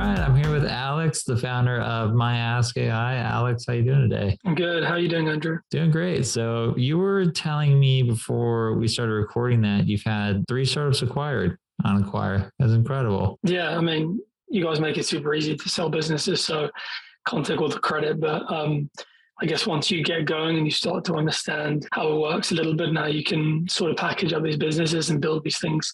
right, I'm here with Alex, the founder of MyAskAI. Alex, how you doing today? I'm good. How are you doing, Andrew? Doing great. So you were telling me before we started recording that you've had 3 startups acquired on Acquire. That's incredible. Yeah, I mean, you guys make it super easy to sell businesses, so can't take all the credit, but I guess once you get going and you start to understand how it works a little bit, now you can sort of package up these businesses and build these things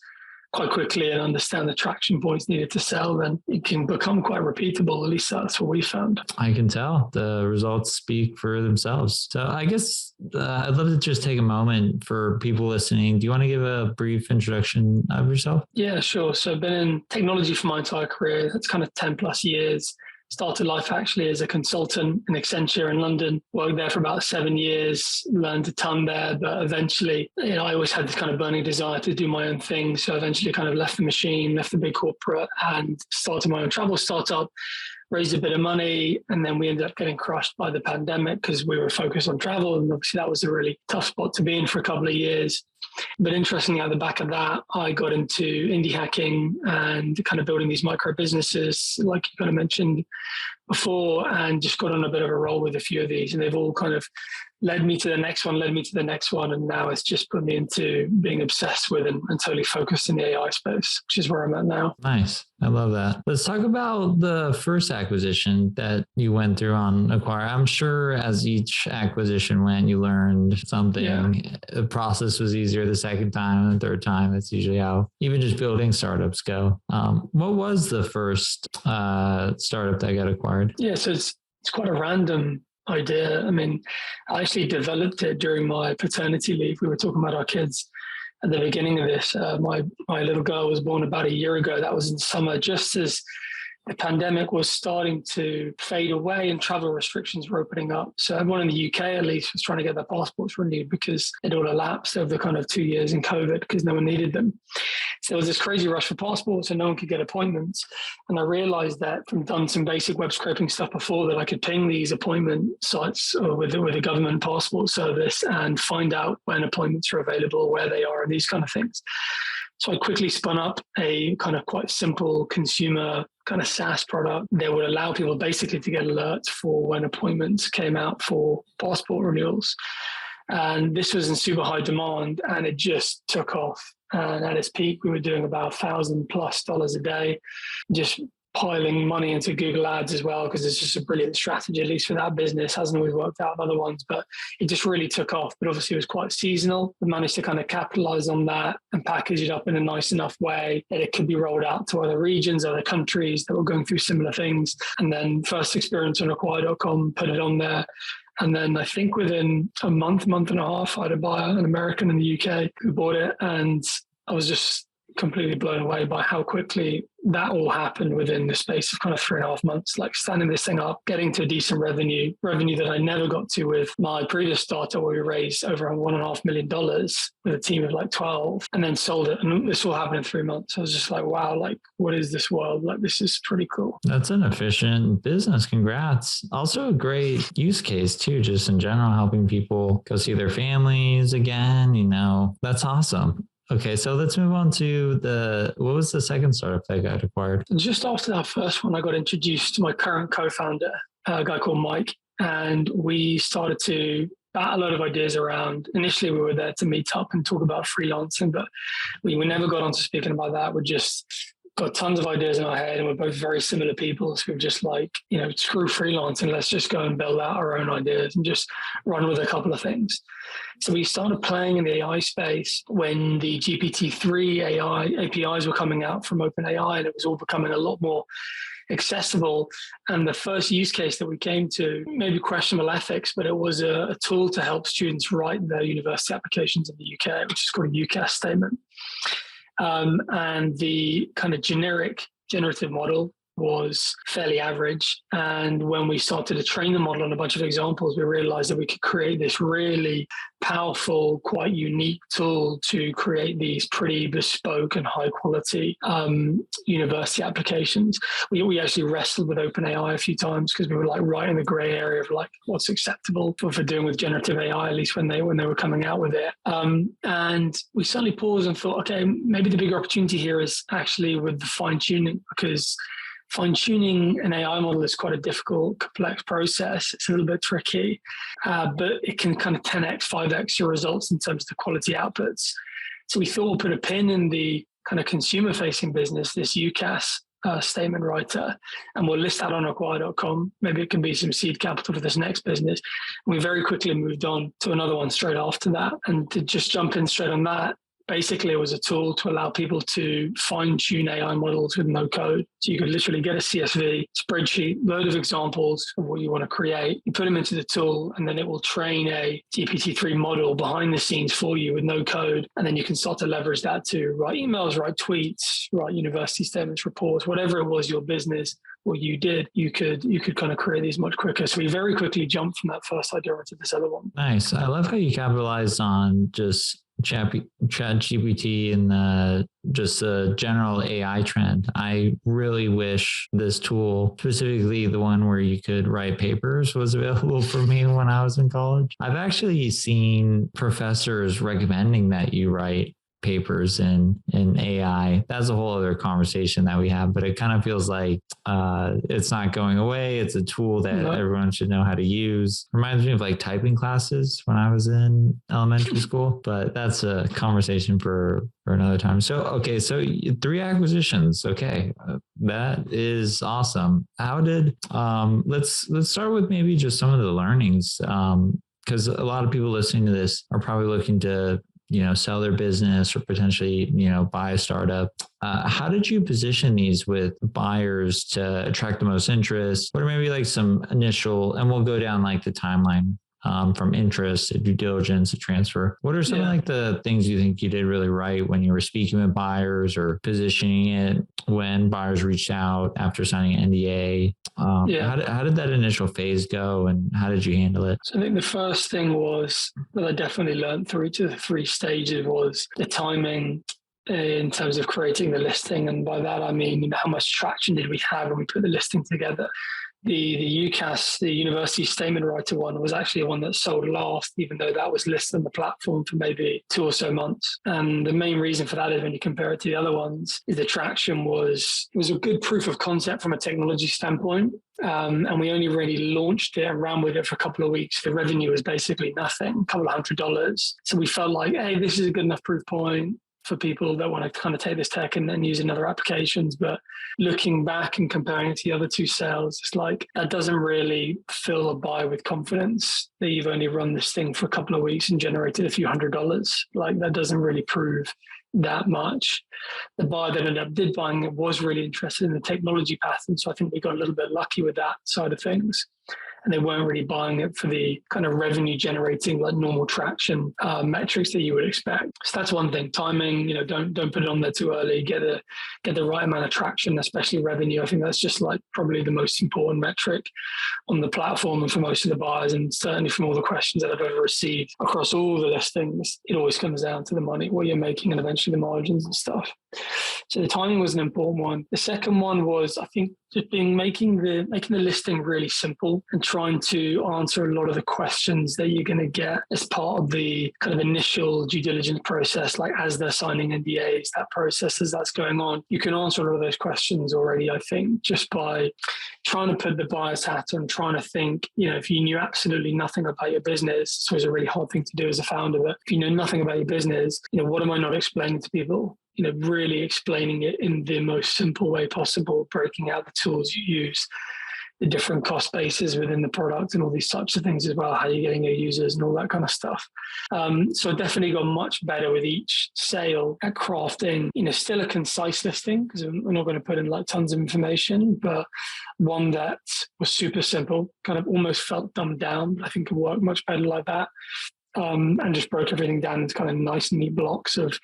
quite quickly and understand the traction points needed to sell, then it can become quite repeatable. At least that's what we found. I can tell the results speak for themselves. So I guess I'd love to just take a moment for people listening. Do you want to give a brief introduction of yourself? Yeah, sure. So I've been in technology for my entire career. That's kind of 10 plus years. Started life actually as a consultant in Accenture in London, worked there for about 7 years, learned a ton there, but eventually, I always had this kind of burning desire to do my own thing. So eventually kind of left the machine, left the big corporate and started my own travel startup, raised a bit of money, and then we ended up getting crushed by the pandemic because we were focused on travel. And obviously that was a really tough spot to be in for a couple of years. But interestingly, at the back of that, I got into indie hacking and kind of building these micro businesses, like you kind of mentioned before, and just got on a bit of a roll with a few of these. And they've all kind of led me to the next one. And now it's just put me into being obsessed with and totally focused in the AI space, which is where I'm at now. Nice. I love that. Let's talk about the first acquisition that you went through on Acquire. I'm sure as each acquisition went, you learned something. Yeah. The process was easier the second time and the third time. That's usually how even just building startups go. What was the first startup that got acquired? Yeah, so it's quite a random idea. I mean, I actually developed it during my paternity leave. We were talking about our kids at the beginning of this. My little girl was born about a year ago. That was in summer, just as the pandemic was starting to fade away and travel restrictions were opening up. So everyone in the UK, at least, was trying to get their passports renewed because it all elapsed over the kind of 2 years in COVID because no one needed them. So there was this crazy rush for passports and no one could get appointments. And I realized that from done some basic web scraping stuff before that I could ping these appointment sites with a government passport service and find out when appointments are available, where they are, and these kind of things. So I quickly spun up a kind of quite simple consumer kind of SaaS product that would allow people basically to get alerts for when appointments came out for passport renewals. And this was in super high demand and it just took off. And at its peak, we were doing about $1,000+ a day, just piling money into Google Ads as well, because it's just a brilliant strategy, at least for that business. Hasn't always worked out with other ones, but it just really took off. But obviously it was quite seasonal. We managed to kind of capitalize on that and package it up in a nice enough way that it could be rolled out to other regions, other countries that were going through similar things. And then first experience on acquire.com, put it on there. And then I think within a month and a half, I had a buyer, an American in the UK, who bought it. And I was just completely blown away by how quickly that all happened within the space of kind of 3.5 months, like standing this thing up, getting to a decent revenue that I never got to with my previous startup where we raised over $1.5 million with a team of like 12 and then sold it. And this all happened in 3 months. I was just like, wow, like what is this world? Like this is pretty cool. That's an efficient business. Congrats. Also a great use case too, just in general, helping people go see their families again, that's awesome. Okay, so let's move on to what was the second startup that got acquired? Just after that first one, I got introduced to my current co-founder, a guy called Mike, and we started to bat a lot of ideas around. Initially, we were there to meet up and talk about freelancing, but we never got onto speaking about that. We just got tons of ideas in our head and we're both very similar people. So we're just like, screw freelancing. Let's just go and build out our own ideas and just run with a couple of things. So we started playing in the AI space when the GPT-3 AI APIs were coming out from OpenAI and it was all becoming a lot more accessible. And the first use case that we came to, maybe questionable ethics, but it was a tool to help students write their university applications in the UK, which is called a UCAS statement. And the kind of generative model was fairly average. And when we started to train the model on a bunch of examples, we realized that we could create this really powerful, quite unique tool to create these pretty bespoke and high quality university applications. We actually wrestled with OpenAI a few times because we were like right in the gray area of like what's acceptable for doing with generative AI, at least when they were coming out with it. And we suddenly paused and thought, okay, maybe the bigger opportunity here is actually with the fine tuning, because Fine-tuning an AI model is quite a difficult, complex process. It's a little bit tricky, but it can kind of 10x, 5x your results in terms of the quality outputs. So we thought we'll put a pin in the kind of consumer-facing business, this UCaaS statement writer, and we'll list that on acquire.com. Maybe it can be some seed capital for this next business. And we very quickly moved on to another one straight after that. And to just jump in straight on that, basically it was a tool to allow people to fine-tune AI models with no code. So you could literally get a CSV spreadsheet, load of examples of what you want to create. You put them into the tool, and then it will train a GPT-3 model behind the scenes for you with no code. And then you can start to leverage that to write emails, write tweets, write university statements, reports, whatever it was your business, what you did, you could kind of create these much quicker. So we very quickly jumped from that first idea into this other one. Nice. I love how you capitalized on just Chat GPT and just a general AI trend. I really wish this tool, specifically the one where you could write papers, was available for me when I was in college. I've actually seen professors recommending that you write papers in AI. That's a whole other conversation that we have, but it kind of feels like it's not going away. It's a tool that everyone should know how to use. Reminds me of like typing classes when I was in elementary school, but that's a conversation for another time. So, okay. So 3 acquisitions. Okay. That is awesome. How did, let's start with maybe just some of the learnings. Cause a lot of people listening to this are probably looking to, sell their business or potentially, buy a startup. How did you position these with buyers to attract the most interest? What are maybe like some initial, and we'll go down like the timeline from interest to due diligence to transfer. What are some of like the things you think you did really right when you were speaking with buyers or positioning it when buyers reached out after signing an NDA? How did that initial phase go and how did you handle it? So I think the first thing was that I definitely learned through each of the 3 stages was the timing in terms of creating the listing. And by that, I mean, how much traction did we have when we put the listing together? The UCaaS, the university statement writer one, was actually one that sold last, even though that was listed on the platform for maybe 2 or so months. And the main reason for that is when you compare it to the other ones, is the traction was a good proof of concept from a technology standpoint. And we only really launched it and ran with it for a couple of weeks. The revenue was basically nothing, a couple of $100. So we felt like, hey, this is a good enough proof point for people that want to kind of take this tech and then use in other applications. But looking back and comparing it to the other 2 sales, it's like that doesn't really fill a buyer with confidence that you've only run this thing for a couple of weeks and generated a few $100. Like that doesn't really prove that much. The buyer that ended up did buying it was really interested in the technology pattern. So I think we got a little bit lucky with that side of things. And they weren't really buying it for the kind of revenue generating, like normal traction metrics that you would expect. So that's one thing. Timing, don't put it on there too early. Get the right amount of traction, especially revenue. I think that's just like probably the most important metric on the platform and for most of the buyers, and certainly from all the questions that I've ever received across all the listings, it always comes down to the money, what you're making, and eventually the margins and stuff. So the timing was an important one. The second one was, I think, just making the listing really simple and trying to answer a lot of the questions that you're going to get as part of the kind of initial due diligence process, like as they're signing NDAs, that process as that's going on. You can answer a lot of those questions already, I think, just by trying to put the buyer's hat on, trying to think, if you knew absolutely nothing about your business, it's always a really hard thing to do as a founder, but if you know nothing about your business, what am I not explaining to people? Really explaining it in the most simple way possible, breaking out the tools you use, the different cost bases within the product and all these types of things as well, how you're getting your users and all that kind of stuff. So I definitely got much better with each sale at crafting, still a concise listing because we're not going to put in like tons of information, but one that was super simple, kind of almost felt dumbed down, but I think it worked much better like that. And just broke everything down into kind of nice, neat blocks of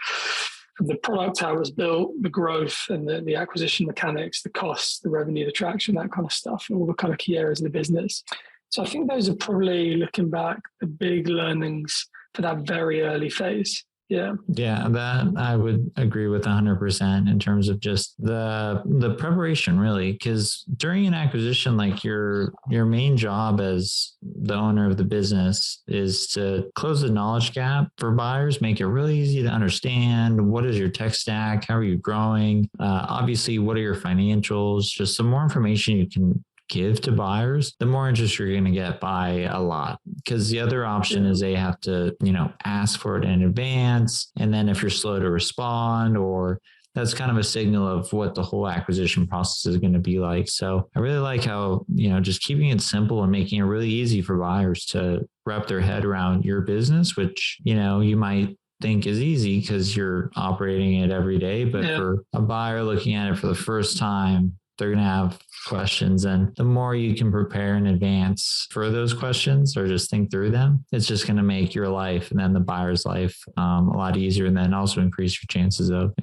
the product, how it was built, the growth and the acquisition mechanics, the costs, the revenue, the traction, that kind of stuff, and all the kind of key areas of the business. So I think those are probably, looking back, the big learnings for that very early phase. Yeah. Yeah, that I would agree with 100% in terms of just the preparation, really, because during an acquisition, like your main job as the owner of the business is to close the knowledge gap for buyers, make it really easy to understand. What is your tech stack? How are you growing? Obviously, what are your financials? Just some more information you can give to buyers, the more interest you're going to get by a lot. Because the other option is they have to, ask for it in advance. And then if you're slow to respond, or that's kind of a signal of what the whole acquisition process is going to be like. So I really like how, just keeping it simple and making it really easy for buyers to wrap their head around your business, which, you might think is easy because you're operating it every day. But for a buyer looking at it for the first time, they're going to have questions. And the more you can prepare in advance for those questions or just think through them, it's just going to make your life and then the buyer's life a lot easier, and then also increase your chances of,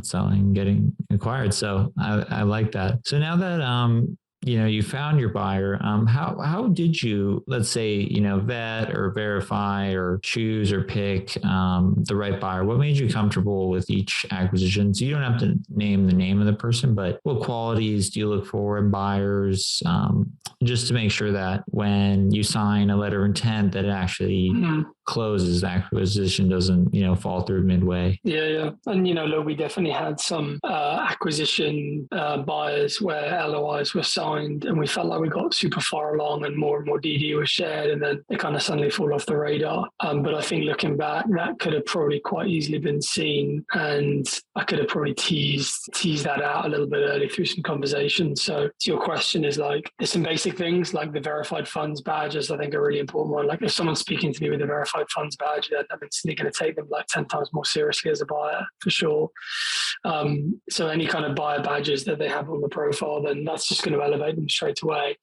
selling, getting acquired. So I like that. So now that, you found your buyer, how did you, let's say, vet or verify or choose or pick the right buyer? What made you comfortable with each acquisition? So you don't have to name the name of the person, but what qualities do you look for in buyers, just to make sure that when you sign a letter of intent that it actually closes, the acquisition doesn't, fall through midway? Yeah. And, look, we definitely had some acquisition buyers where LOIs were signed and we felt like we got super far along and more DD was shared, and then they kind of suddenly fall off the radar. But I think looking back, that could have probably quite easily been seen, and I could have probably teased that out a little bit early through some conversations. So to your question is like, there's some basic things like the verified funds badges, I think are a really important one. Like if someone's speaking to me with a verified funds badge, then I'm instantly going to take them like 10 times more seriously as a buyer for sure. So any kind of buyer badges that they have on the profile, then that's just going to elevate them straight away.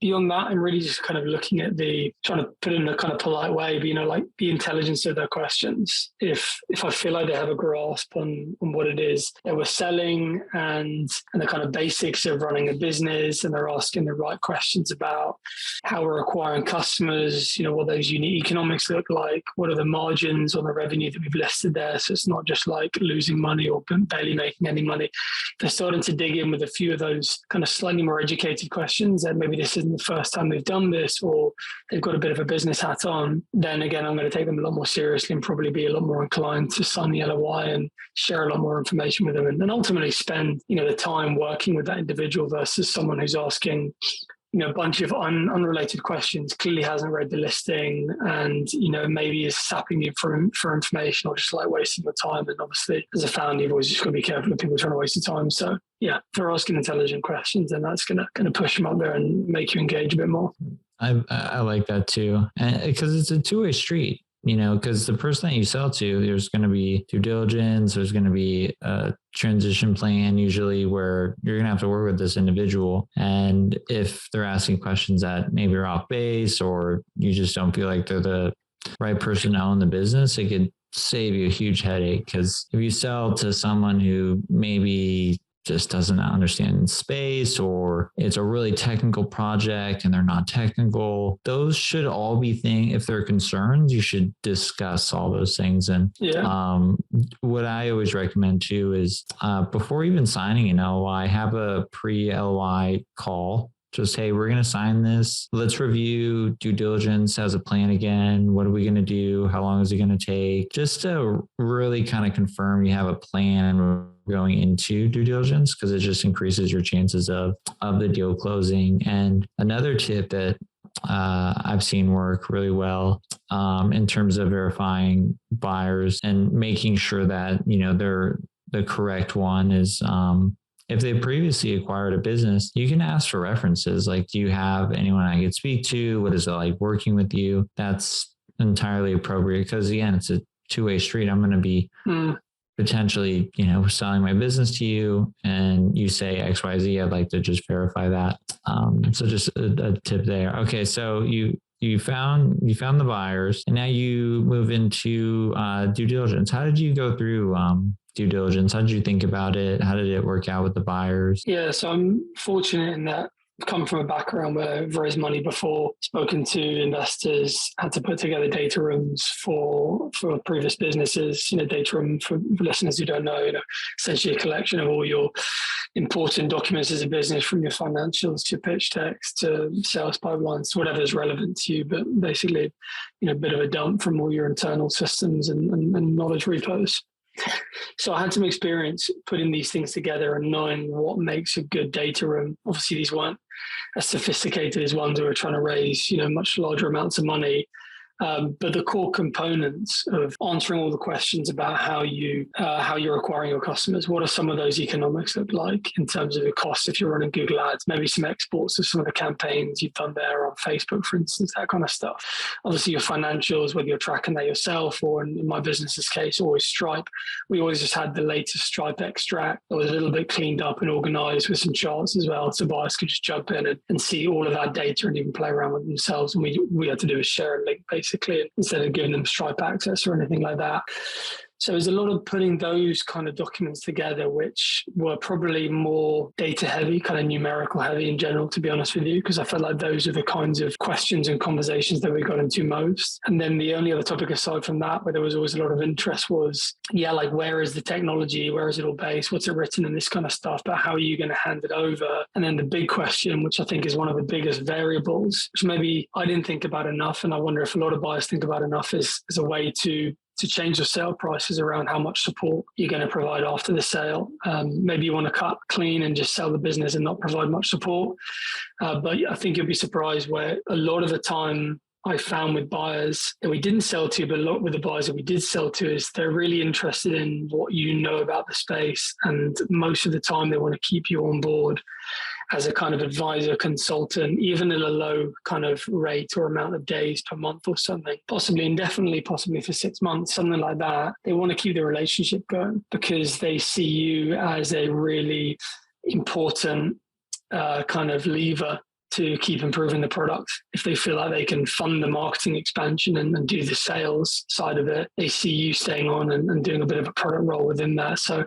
Beyond that, I'm really just kind of looking at trying to put it in a kind of polite way, but, like the intelligence of their questions. If I feel like they have a grasp on what it is that we're selling and the kind of basics of running a business, and they're asking the right questions about how we're acquiring customers, what those unit economics look like, what are the margins on the revenue that we've listed there. So it's not just like losing money or barely making any money. They're starting to dig in with a few of those kind of slightly more educated questions, and maybe this isn't the first time they've done this, or they've got a bit of a business hat on. Then again, I'm going to take them a lot more seriously and probably be a lot more inclined to sign the LOI and share a lot more information with them, and then ultimately spend, the time working with that individual versus someone who's asking, a bunch of unrelated questions, clearly hasn't read the listing, and, maybe is sapping you for information or just like wasting your time. And obviously, as a founder, you've always just got to be careful of people trying to waste your time. So yeah, if they're asking intelligent questions, then that's going to push them up there and make you engage a bit more. I like that too. And because it's a two-way street. Because the person that you sell to, there's going to be due diligence, there's going to be a transition plan usually where you're going to have to work with this individual. And if they're asking questions that maybe are off base, or you just don't feel like they're the right person to own the business, it could save you a huge headache. Because if you sell to someone who maybe just doesn't understand space, or it's a really technical project and they're not technical, those should all be things, if they're concerns, you should discuss all those things. And what I always recommend too is before even signing an LOI, have a pre-LOI call. Just, hey, we're going to sign this. Let's review due diligence as a plan again. What are we going to do? How long is it going to take? Just to really kind of confirm you have a plan going into due diligence, because it just increases your chances of the deal closing. And another tip that I've seen work really well in terms of verifying buyers and making sure that, they're the correct one is if they previously acquired a business, you can ask for references. Like, do you have anyone I could speak to? What is it like working with you? That's entirely appropriate, because again, it's a two-way street. I'm going to be potentially, selling my business to you, and you say X, Y, Z. I'd like to just verify that. So just a tip there. Okay. So you found the buyers, and now you move into due diligence. How did you go through due diligence? How did you think about it? How did it work out with the buyers? Yeah, so I'm fortunate in that come from a background where I've raised money before, spoken to investors, had to put together data rooms for previous businesses. Data room, for listeners who don't know, essentially a collection of all your important documents as a business, from your financials to your pitch text to sales pipelines, whatever's relevant to you. But basically, a bit of a dump from all your internal systems and knowledge repos. So I had some experience putting these things together and knowing what makes a good data room. Obviously, these weren't as sophisticated as ones who were trying to raise, much larger amounts of money. But the core components of answering all the questions about how you're acquiring your customers, what are some of those economics look like in terms of the cost if you're running Google Ads, maybe some exports of some of the campaigns you've done there on Facebook, for instance, that kind of stuff. Obviously, your financials, whether you're tracking that yourself or in my business's case, always Stripe. We always just had the latest Stripe extract that was a little bit cleaned up and organized with some charts as well, so buyers could just jump in and see all of that data and even play around with themselves. And we had to do is share a link, basically, instead of giving them Stripe access or anything like that. So there's a lot of putting those kind of documents together, which were probably more data heavy, kind of numerical heavy in general, to be honest with you, because I felt like those are the kinds of questions and conversations that we got into most. And then the only other topic aside from that, where there was always a lot of interest, was, like, where is the technology? Where is it all based? What's it written in, this kind of stuff? But how are you going to hand it over? And then the big question, which I think is one of the biggest variables, which maybe I didn't think about enough, and I wonder if a lot of buyers think about enough, is a way to change your sale prices around how much support you're going to provide after the sale. Maybe you want to cut clean and just sell the business and not provide much support. But I think you'll be surprised where a lot of the time I found with buyers that we didn't sell to, but a lot with the buyers that we did sell to, is they're really interested in what you know about the space. And most of the time they want to keep you on board as a kind of advisor, consultant, even at a low kind of rate or amount of days per month or something, possibly indefinitely, possibly for 6 months, something like that. They want to keep the relationship going because they see you as a really important kind of lever to keep improving the product. If they feel like they can fund the marketing expansion and do the sales side of it, they see you staying on and doing a bit of a product role within that. So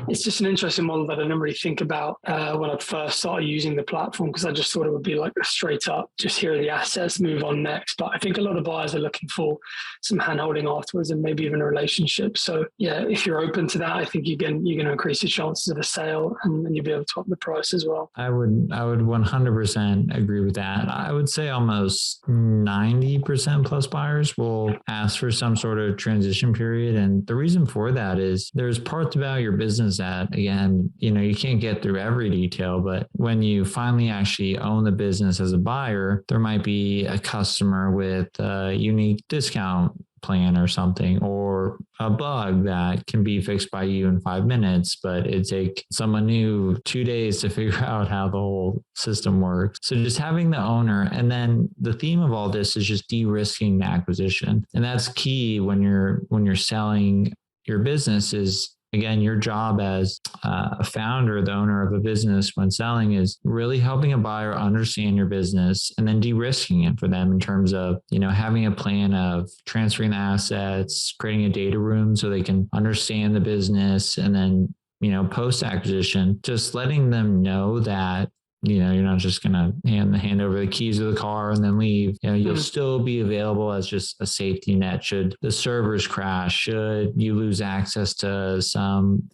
it's just an interesting model that I didn't really think about when I first started using the platform, because I just thought it would be like a straight up, just here are the assets, move on next. But I think a lot of buyers are looking for some hand-holding afterwards and maybe even a relationship. So yeah, if you're open to that, I think you're going to increase your chances of a sale, and you'll be able to up the price as well. I would 100% agree with that. I would say almost 90% plus buyers will ask for some sort of transition period. And the reason for that is there's parts about your business that, again, you can't get through every detail, but when you finally actually own the business as a buyer, there might be a customer with a unique discount plan or something, or a bug that can be fixed by you in 5 minutes, but it take someone new 2 days to figure out how the whole system works. So just having the owner, and then the theme of all this is just de-risking the acquisition. And that's key when you're selling your business. Is, again, your job as a founder, the owner of a business when selling, is really helping a buyer understand your business and then de-risking it for them in terms of, having a plan of transferring the assets, creating a data room so they can understand the business, and then, post-acquisition, just letting them know that you're not just going to hand over the keys of the car and then leave. You'll still be available as just a safety net should the servers crash, should you lose access to some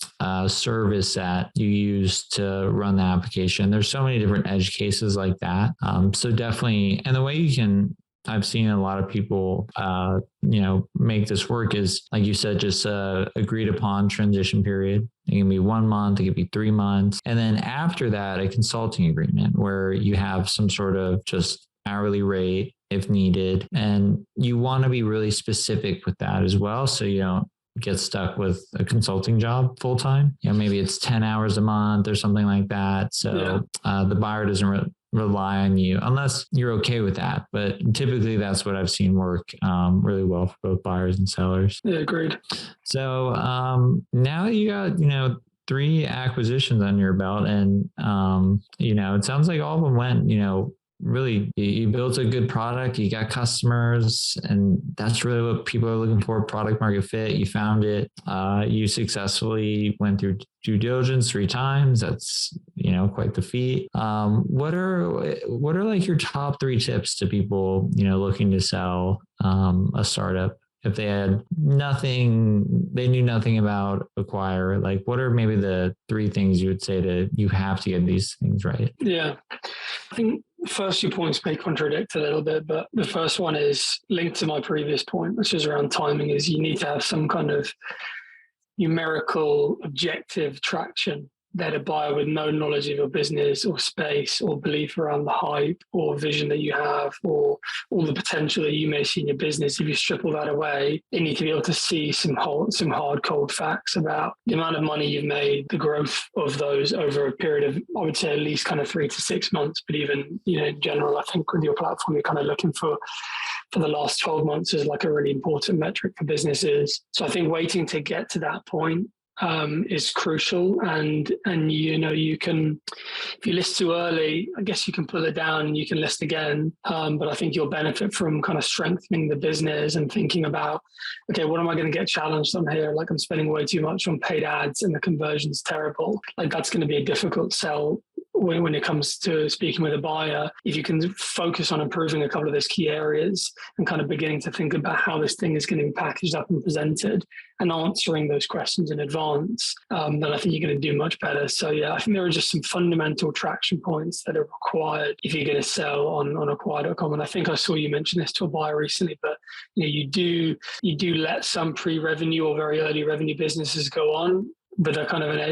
service that you use to run the application. There's so many different edge cases like that. So definitely, and the way I've seen a lot of people, make this work is, like you said, just agreed upon transition period. It can be 1 month, it could be 3 months. And then after that, a consulting agreement where you have some sort of just hourly rate if needed. And you want to be really specific with that as well, so you don't get stuck with a consulting job full time. Maybe it's 10 hours a month or something like that. So the buyer doesn't rely on you unless you're okay with that. But typically that's what I've seen work really well for both buyers and sellers. Yeah, agreed. So now you got, 3 acquisitions on your belt, and, it sounds like all of them went, really, you built a good product, you got customers, and that's really what people are looking for, product market fit. You found it. You successfully went through due diligence 3 times. That's, quite the feat. What are like your top 3 tips to people, looking to sell a startup? If they had nothing, they knew nothing about Acquire, like what are maybe the 3 things you would say to, you have to get these things right? Yeah. I think first 2 points may contradict a little bit, but the first one is linked to my previous point, which is around timing, is you need to have some kind of numerical objective traction that a buyer with no knowledge of your business or space or belief around the hype or vision that you have or all the potential that you may see in your business, if you strip all that away, they need to be able to see some hard, cold facts about the amount of money you've made, the growth of those over a period of, I would say, at least kind of 3 to 6 months. But even, in general, I think with your platform, you're kind of looking for the last 12 months is like a really important metric for businesses. So I think waiting to get to that point is crucial. And you can, if you list too early, I guess you can pull it down and you can list again. But I think you'll benefit from kind of strengthening the business and thinking about, okay, what am I going to get challenged on here? Like I'm spending way too much on paid ads and the conversion's terrible. Like that's going to be a difficult sell when it comes to speaking with a buyer. If you can focus on improving a couple of those key areas and kind of beginning to think about how this thing is going to be packaged up and presented and answering those questions in advance, then I think you're going to do much better. So yeah, I think there are just some fundamental traction points that are required if you're going to sell on acquire.com. And I think I saw you mention this to a buyer recently, but you do let some pre-revenue or very early revenue businesses go on, but they're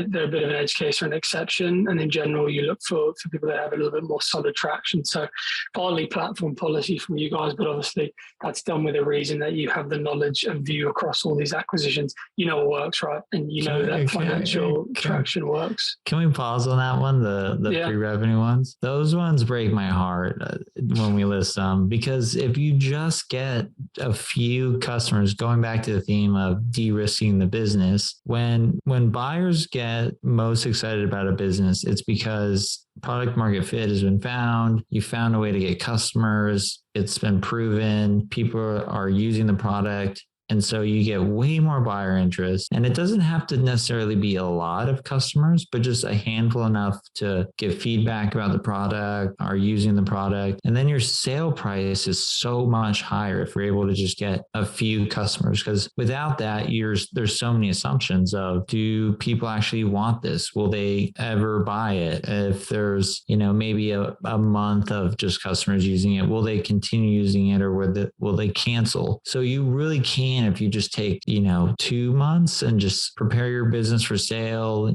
they're a bit of an edge case or an exception. And in general, you look for people that have a little bit more solid traction. So partly platform policy from you guys, but obviously that's done with a reason that you have the knowledge and view across all these acquisitions. You know what works, right? And you know that financial traction works. Can we pause on that one? The pre-revenue ones? Those ones break my heart when we list them, because if you just get a few customers, going back to the theme of de-risking the business, when buyers get most excited about a business, it's because product market fit has been found. You found a way to get customers. It's been proven. People are using the product. And so you get way more buyer interest, and it doesn't have to necessarily be a lot of customers, but just a handful enough to give feedback about the product, are using the product. And then your sale price is so much higher if you're able to just get a few customers, because without that, there's so many assumptions of, do people actually want this? Will they ever buy it? If there's, maybe a month of just customers using it, will they continue using it, or will they cancel? So you really can't, if you just take, 2 months and just prepare your business for sale,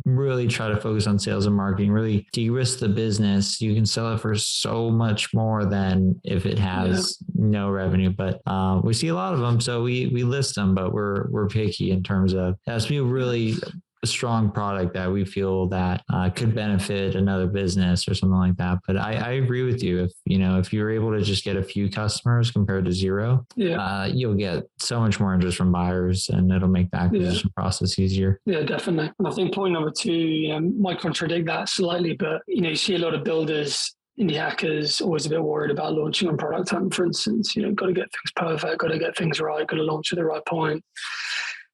really try to focus on sales and marketing, really de-risk the business, you can sell it for so much more than if it has no revenue. But we see a lot of them, so we list them, but we're picky in terms of, it has to be really a strong product that we feel that could benefit another business or something like that. But I agree with you. If you're able to just get a few customers compared to zero, you'll get so much more interest from buyers, and it'll make the acquisition process easier. Yeah, definitely. And I think point number 2, might contradict that slightly, but you see a lot of builders, indie hackers, always a bit worried about launching on Product Hunt, for instance. Got to get things perfect, got to get things right, got to launch at the right point.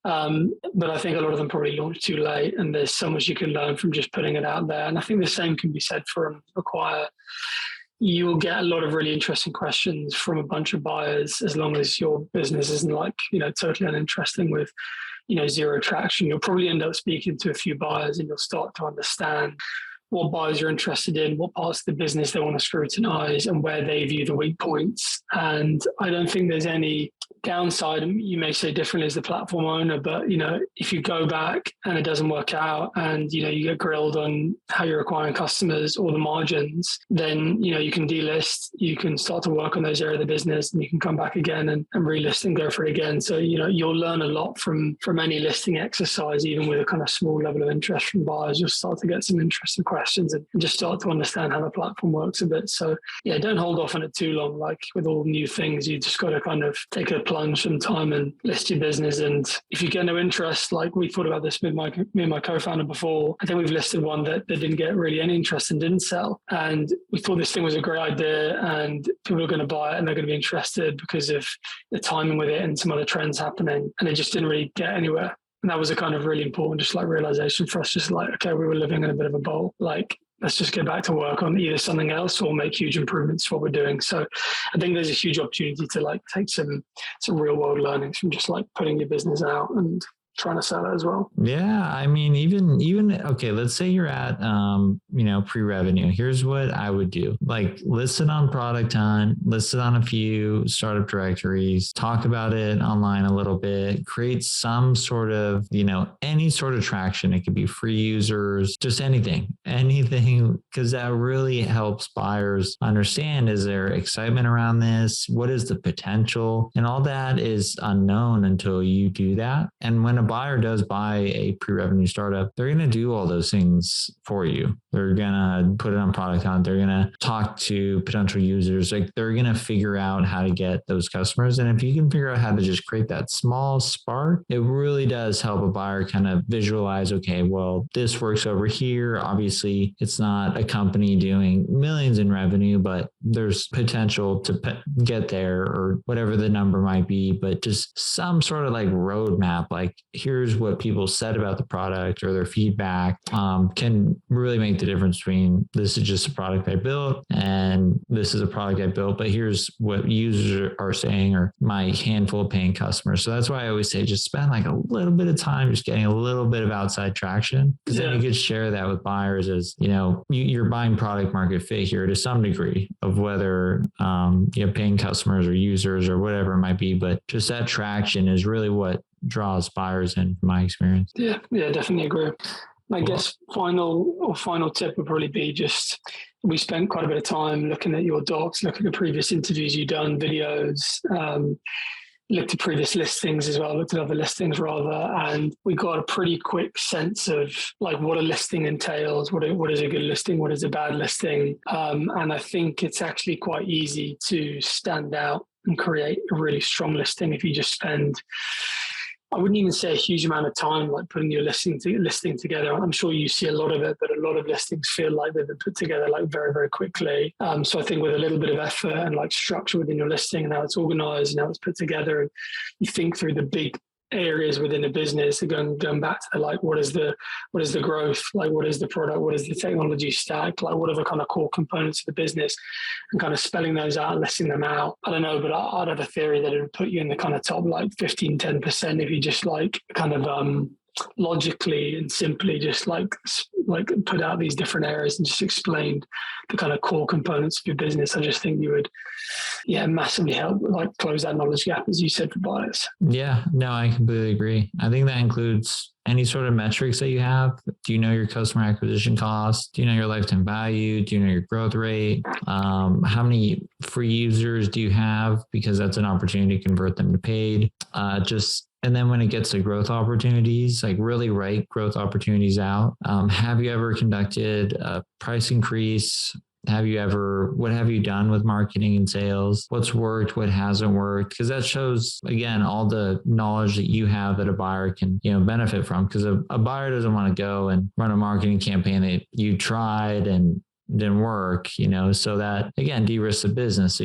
But I think a lot of them probably launch too late, and there's so much you can learn from just putting it out there. And I think the same can be said for Acquire. You will get a lot of really interesting questions from a bunch of buyers, as long as your business isn't totally uninteresting with, zero traction. You'll probably end up speaking to a few buyers, and you'll start to understand what buyers are interested in, what parts of the business they want to scrutinize, and where they view the weak points. And I don't think there's any downside. You may say differently as the platform owner, but if you go back and it doesn't work out, and you get grilled on how you're acquiring customers or the margins, then you can delist, you can start to work on those areas of the business, and you can come back again and relist and go for it again. So you'll learn a lot from any listing exercise. Even with a kind of small level of interest from buyers, you'll start to get some interesting questions and just start to understand how the platform works a bit. So don't hold off on it too long. Like with all new things, you just got to kind of take a plunge some time and list your business. And if you get no interest, like we thought about this with me and my co-founder before, I think we've listed one that didn't get really any interest and didn't sell. And we thought this thing was a great idea and people are going to buy it and they're going to be interested because of the timing with it and some other trends happening. And it just didn't really get anywhere. And that was a kind of really important, just like realization for us, just like, okay, we were living in a bit of a bowl. Like, let's just get back to work on either something else or make huge improvements to what we're doing. So I think there's a huge opportunity to like take some real world learnings from just like putting your business out and trying to sell it as well. Yeah. I mean, even, okay, let's say you're at, pre-revenue. Here's what I would do. Like list it on Product Hunt, list it on a few startup directories, talk about it online a little bit, create some sort of, any sort of traction. It could be free users, just anything, because that really helps buyers understand, is there excitement around this? What is the potential? And all that is unknown until you do that. And when a buyer does buy a pre-revenue startup, they're going to do all those things for you. They're going to put it on Product Hunt. They're going to talk to potential users. Like they're going to figure out how to get those customers. And if you can figure out how to just create that small spark, it really does help a buyer kind of visualize, okay, well, this works over here. Obviously, it's not a company doing millions in revenue, but there's potential to get there or whatever the number might be, but just some sort of like roadmap, like here's what people said about the product or their feedback, can really make the difference between this is just a product I built and this is a product I built, but here's what users are saying or my handful of paying customers. So that's why I always say just spend like a little bit of time just getting a little bit of outside traction, because then you could share that with buyers as, you're buying product market fit here to some degree of whether you have paying customers or users or whatever it might be, but just that traction is really what draws buyers in, from my experience. Yeah, definitely agree. I guess final tip would probably be just, we spent quite a bit of time looking at your docs, looking at previous interviews you've done, videos, looked at previous listings as well, looked at other listings rather, and we got a pretty quick sense of like what a listing entails, what is a good listing, what is a bad listing. And I think it's actually quite easy to stand out and create a really strong listing if you just spend, I wouldn't even say a huge amount of time like putting your listing together. I'm sure you see a lot of it, but a lot of listings feel like they've been put together like very, very quickly. So I think with a little bit of effort and like structure within your listing and how it's organized and how it's put together, and you think through the big areas within a business, going back to like what is the growth, like what is the product, what is the technology stack, like what are the kind of core components of the business, and kind of spelling those out and listing them out. I don't know, but I'd have a theory that it would put you in the kind of top like 15-10% if you just like kind of logically and simply just like put out these different areas and just explained the kind of core components of your business. I just think you would massively help like close that knowledge gap, as you said, for buyers. Yeah, no, I completely agree. I think that includes any sort of metrics that you have. Do you know your customer acquisition cost? Do you know your lifetime value? Do you know your growth rate? How many free users do you have? Because that's an opportunity to convert them to paid. And then when it gets to growth opportunities, like really write growth opportunities out. Have you ever conducted a price increase? What have you done with marketing and sales? What's worked? What hasn't worked? Because that shows, again, all the knowledge that you have that a buyer can, benefit from. Because a buyer doesn't want to go and run a marketing campaign that you tried and didn't work, so that, again, de-risk the business. So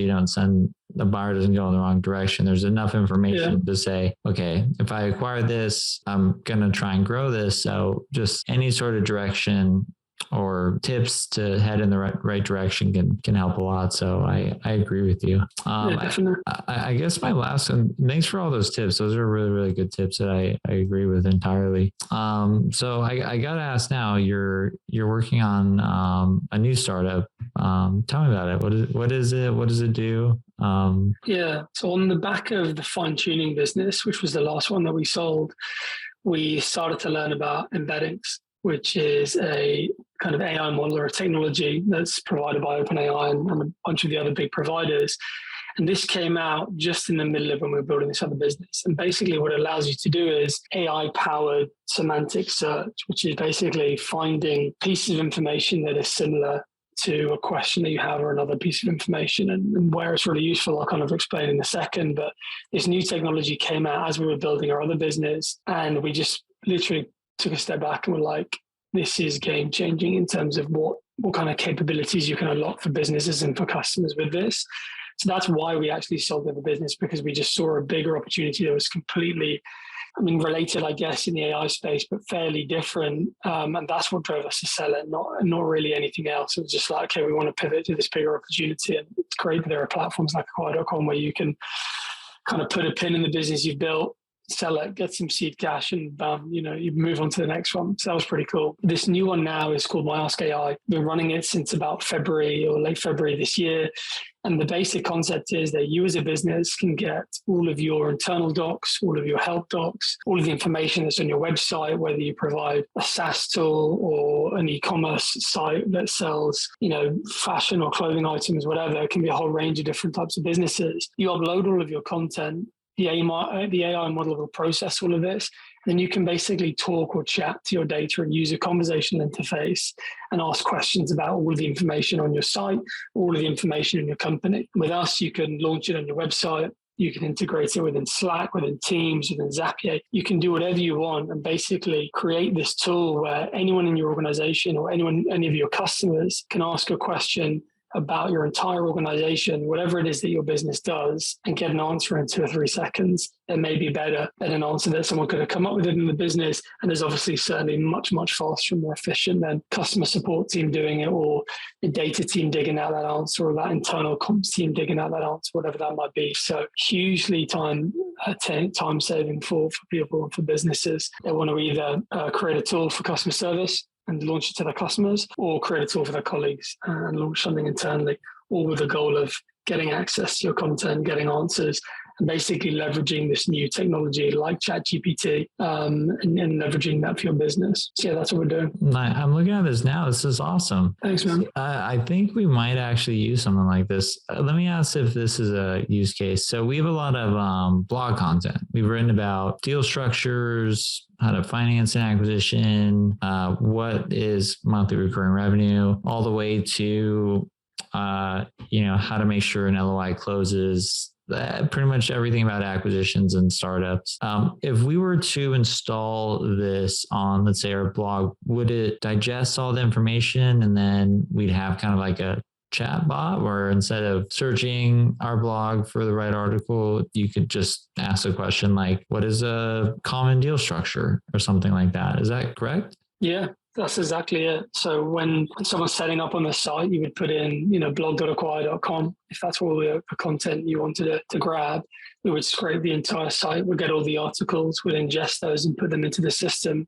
the buyer doesn't go in the wrong direction. There's enough information to say, okay, if I acquire this, I'm going to try and grow this. So just any sort of direction or tips to head in the right direction can help a lot. So I agree with you. I guess my last one, thanks for all those tips. Those are really, really good tips that I agree with entirely. So I got to ask now, you're working on a new startup. Tell me about it. What is it? What does it do? So on the back of the fine tuning business, which was the last one that we sold, we started to learn about embeddings, which is a kind of AI model or a technology that's provided by OpenAI and a bunch of the other big providers. And this came out just in the middle of when we were building this other business. And basically what it allows you to do is AI-powered semantic search, which is basically finding pieces of information that are similar to a question that you have or another piece of information. And where it's really useful, I'll kind of explain in a second, but this new technology came out as we were building our other business, and we just literally took a step back and were like, this is game changing in terms of what kind of capabilities you can unlock for businesses and for customers with this. So that's why we actually sold the business, because we just saw a bigger opportunity that was completely, related, I guess, in the AI space, but fairly different. And that's what drove us to sell it, not really anything else. It was just like, okay, we want to pivot to this bigger opportunity. And it's great that there are platforms like acquire.com where you can kind of put a pin in the business you've built, sell it, get some seed cash, and bam, you move on to the next one. So that was pretty cool. This new one now is called MyAskAI. Been running it since about February or late February this year. And the basic concept is that you as a business can get all of your internal docs, all of your help docs, all of the information that's on your website, whether you provide a SaaS tool or an e-commerce site that sells, fashion or clothing items, whatever. It can be a whole range of different types of businesses. You upload all of your content. The AI model will process all of this. And then you can basically talk or chat to your data and use a conversational interface and ask questions about all of the information on your site, all of the information in your company. With us, you can launch it on your website. You can integrate it within Slack, within Teams, within Zapier. You can do whatever you want and basically create this tool where anyone in your organization or any of your customers can ask a question about your entire organization, whatever it is that your business does, and get an answer in 2 or 3 seconds. It may be better than an answer that someone could have come up with in the business, and is obviously certainly much, much faster and more efficient than customer support team doing it, or the data team digging out that answer, or that internal comms team digging out that answer, whatever that might be. So hugely time saving for people and for businesses. They want to either create a tool for customer service and launch it to their customers, or create a tool for their colleagues and launch something internally, all with the goal of getting access to your content, getting answers, and basically leveraging this new technology like ChatGPT and leveraging that for your business. So yeah, that's what we're doing. I'm looking at this now. This is awesome. Thanks, man. I think we might actually use something like this. Let me ask if this is a use case. So we have a lot of blog content. We've written about deal structures, how to finance an acquisition, what is monthly recurring revenue, all the way to, how to make sure an LOI closes, pretty much everything about acquisitions and startups. If we were to install this on, let's say, our blog, would it digest all the information and then we'd have kind of like a chat bot where instead of searching our blog for the right article, you could just ask a question like, what is a common deal structure or something like that? Is that correct? Yeah, that's exactly it. So when someone's setting up on the site, you would put in, blog.acquire.com. If that's all the content you wanted to grab, we would scrape the entire site. We'd get all the articles, we'd ingest those and put them into the system.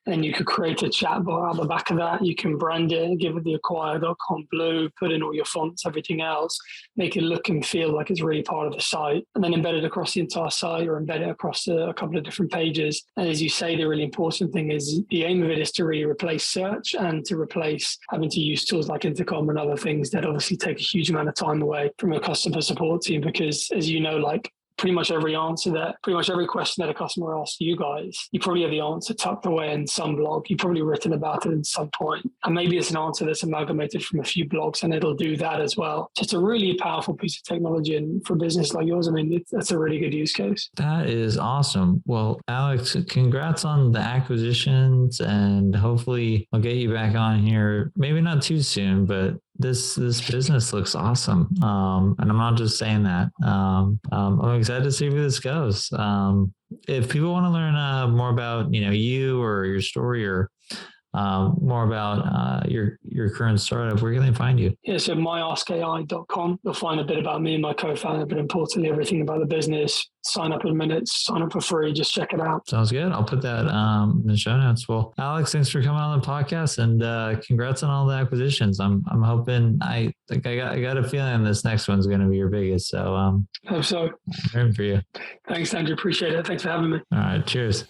And you could create a chatbot out the back of that. You can brand it, give it the acquire.com blue, put in all your fonts, everything else, make it look and feel like it's really part of the site, and then embed it across the entire site or embed it across a couple of different pages. And as you say, the really important thing is the aim of it is to really replace search and to replace having to use tools like Intercom and other things that obviously take a huge amount of time away from a customer support team. Because as you know, pretty much every question that a customer asks you guys, you probably have the answer tucked away in some blog. You've probably written about it at some point. And maybe it's an answer that's amalgamated from a few blogs, and it'll do that as well. So it's a really powerful piece of technology. And for a business like yours, that's a really good use case. That is awesome. Well, Alex, congrats on the acquisitions, and hopefully I'll get you back on here. Maybe not too soon, but this business looks awesome. And I'm not just saying that. I'm excited to see where this goes. If people want to learn more about, you or your story, or more about your current startup, where can they find you? Yeah, so MyAskAI.com. You'll find a bit about me and my co-founder, but importantly, everything about the business. Sign up in minutes, sign up for free, just check it out. Sounds good. I'll put that in the show notes. Well, Alex, thanks for coming on the podcast, and congrats on all the acquisitions. I'm hoping, I got a feeling this next one's going to be your biggest. So hope so. I'm rooting for you. Thanks, Andrew. Appreciate it. Thanks for having me. All right. Cheers.